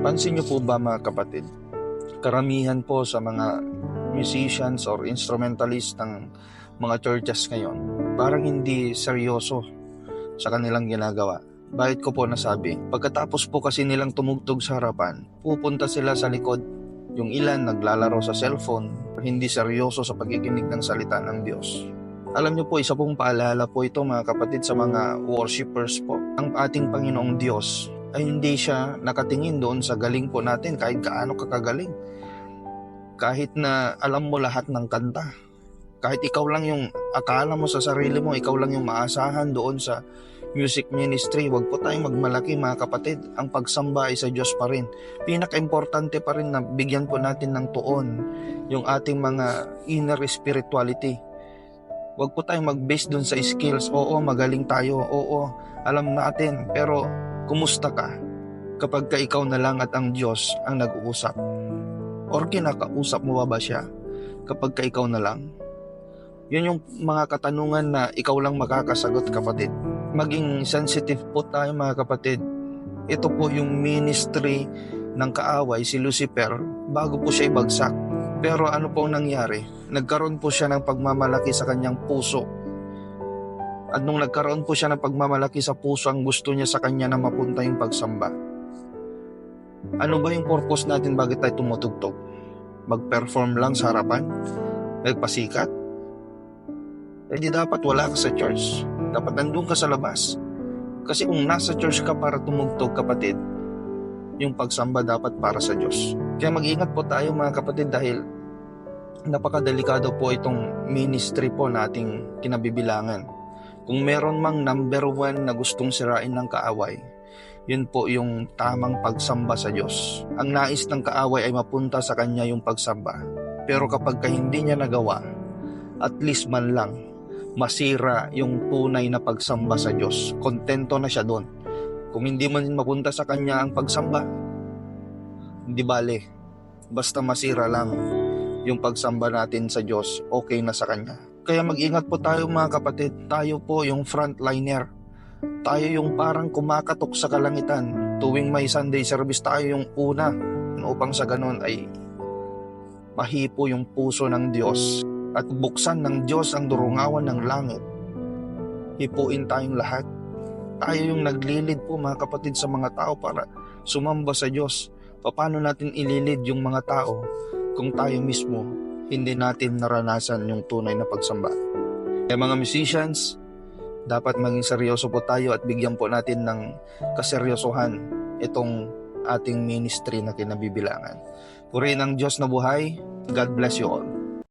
Pansin niyo po ba mga kapatid, karamihan po sa mga musicians or instrumentalist ng mga churches ngayon, parang hindi seryoso sa kanilang ginagawa. Bakit ko po nasabi? Pagkatapos po kasi nilang tumugtog sa harapan, pupunta sila sa likod. Yung ilan naglalaro sa cellphone, hindi seryoso sa pagkikinig ng salita ng Diyos. Alam niyo po, isa pong paalala po ito mga kapatid sa mga worshipers po. Ang ating Panginoong Diyos ay hindi siya nakatingin doon sa galing po natin kahit gaano kakagaling. Kahit na alam mo lahat ng kanta, kahit ikaw lang yung akala mo sa sarili mo, ikaw lang yung maasahan doon sa music ministry, wag po tayong magmalaki mga kapatid. Ang pagsamba ay sa Diyos pa rin. Pinaka-importante pa rin na bigyan po natin ng tuon yung ating mga inner spirituality. Wag po tayong mag-base doon sa skills. Oo, magaling tayo. Oo, alam natin. Pero kumusta ka kapag ka ikaw na lang at ang Diyos ang nag-uusap? Or kinakausap mo ba siya kapag ka ikaw na lang? Yun yung mga katanungan na ikaw lang makakasagot, kapatid. Maging sensitive po tayo mga kapatid. Ito po yung ministry ng kaaway, si Lucifer, bago po siya ibagsak. Pero ano po nangyari? Nagkaroon po siya ng pagmamalaki sa kanyang puso. At nung nagkaroon po siya ng pagmamalaki sa puso, ang gusto niya sa kanya na mapunta yung pagsamba. Ano ba yung purpose natin bakit tayo tumutugtog? Mag-perform lang sa harapan? Nagpasikat? Hindi dapat wala ka sa church. Dapat nandun ka sa labas. Kasi kung nasa church ka para tumugtog, kapatid, yung pagsamba dapat para sa Diyos. Kaya mag-ingat po tayo mga kapatid dahil napakadelikado po itong ministry po nating kinabibilangan. Kung meron mang number 1 na gustong sirain ng kaaway, yun po yung tamang pagsamba sa Diyos. Ang nais ng kaaway ay mapunta sa kanya yung pagsamba. Pero kapag hindi niya nagawa, at least man lang, masira yung tunay na pagsamba sa Diyos. Kontento na siya doon. Kung hindi man mapunta sa kanya ang pagsamba, hindi bale. Basta masira lang yung pagsamba natin sa Diyos, okay na sa kanya. Kaya mag-ingat po tayo mga kapatid. Tayo po yung frontliner. Tayo yung parang kumakatok sa kalangitan. Tuwing may Sunday service, tayo yung una upang sa ganun ay mahipo yung puso ng Diyos at buksan ng Diyos ang durungawan ng langit. Hipuin tayong lahat. Tayo yung naglilid po mga kapatid sa mga tao para sumamba sa Diyos. Paano natin ililid yung mga tao kung tayo mismo hindi natin naranasan yung tunay na pagsamba? Kaya mga musicians, dapat maging seryoso po tayo at bigyan po natin ng kaseryosohan itong ating ministry na kinabibilangan. Purihin ang Diyos na buhay. God bless you all.